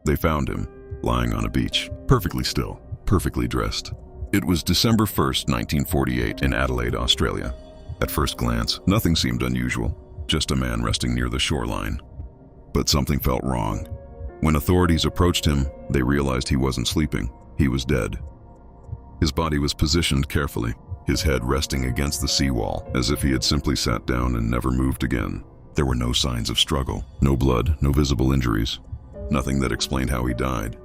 They found him, lying on a beach, perfectly still, perfectly dressed. It was December 1st, 1948, in Adelaide, Australia. At first glance, nothing seemed unusual, just a man resting near the shoreline. But something felt wrong. When authorities approached him, they realized he wasn't sleeping. He was dead. His body was positioned carefully, his head resting against the seawall, as if he had simply sat down and never moved again. There were no signs of struggle, no blood, no visible injuries, nothing that explained how he died.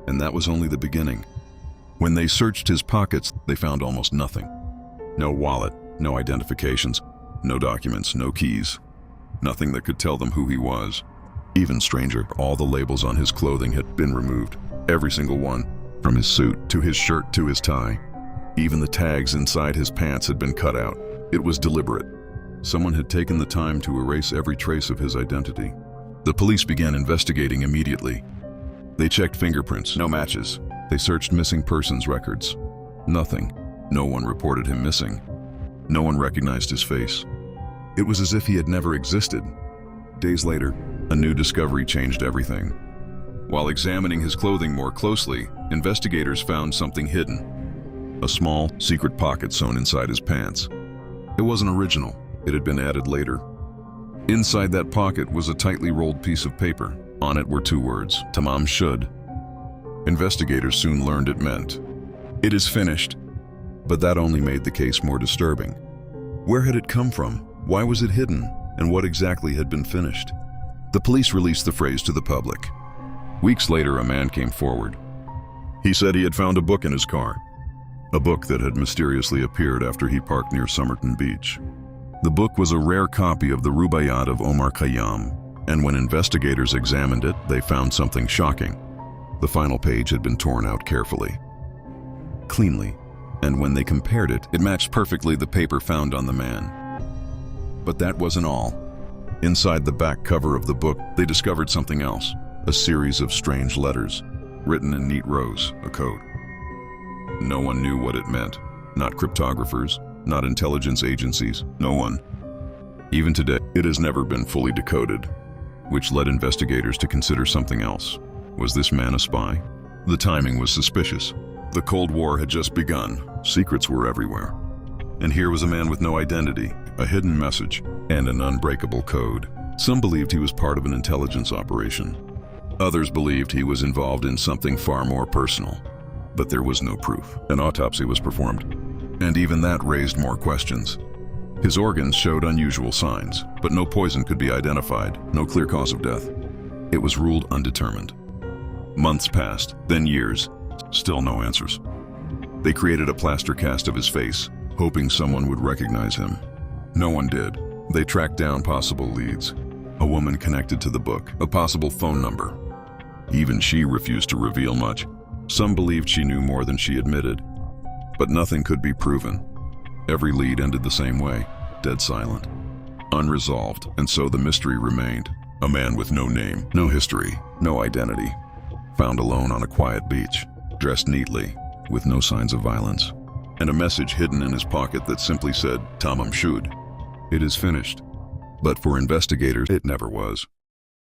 And that was only the beginning. When they searched his pockets, they found almost nothing. No wallet, no identifications, no documents, no keys. Nothing that could tell them who he was. Even stranger, all the labels on his clothing had been removed. Every single one, from his suit to his shirt to his tie. Even the tags inside his pants had been cut out. It was deliberate. Someone had taken the time to erase every trace of his identity. The police began investigating immediately. They checked fingerprints, no matches. They searched missing persons records. Nothing. No one reported him missing. No one recognized his face. It was as if he had never existed. Days later, a new discovery changed everything. While examining his clothing more closely, investigators found something hidden. A small, secret pocket sewn inside his pants. It wasn't original. It had been added later. Inside that pocket was a tightly rolled piece of paper. On it were two words, Tamam Shud. Investigators soon learned it meant, "It is finished." But that only made the case more disturbing. Where had it come from? Why was it hidden? And what exactly had been finished? The police released the phrase to the public. Weeks later, a man came forward. He said he had found a book in his car. A book that had mysteriously appeared after he parked near Somerton Beach. The book was a rare copy of the Rubaiyat of Omar Khayyam, and when investigators examined it, they found something shocking. The final page had been torn out carefully, cleanly, and when they compared it, it matched perfectly the paper found on the man. But that wasn't all. Inside the back cover of the book, they discovered something else, a series of strange letters, written in neat rows, a code. No one knew what it meant, not cryptographers, not intelligence agencies, no one. Even today, it has never been fully decoded, which led investigators to consider something else. Was this man a spy? The timing was suspicious. The Cold War had just begun. Secrets were everywhere. And here was a man with no identity, a hidden message, and an unbreakable code. Some believed he was part of an intelligence operation. Others believed he was involved in something far more personal. But there was no proof. An autopsy was performed, and even that raised more questions. His organs showed unusual signs, but no poison could be identified, no clear cause of death. It was ruled undetermined. Months passed, then years, still no answers. They created a plaster cast of his face, hoping someone would recognize him. No one did. They tracked down possible leads. A woman connected to the book, a possible phone number. Even she refused to reveal much. Some believed she knew more than she admitted. But nothing could be proven. Every lead ended the same way, dead silent, unresolved, and so the mystery remained. A man with no name, no history, no identity, found alone on a quiet beach, dressed neatly, with no signs of violence, and a message hidden in his pocket that simply said, Tamam Shud. It is finished. But for investigators, it never was.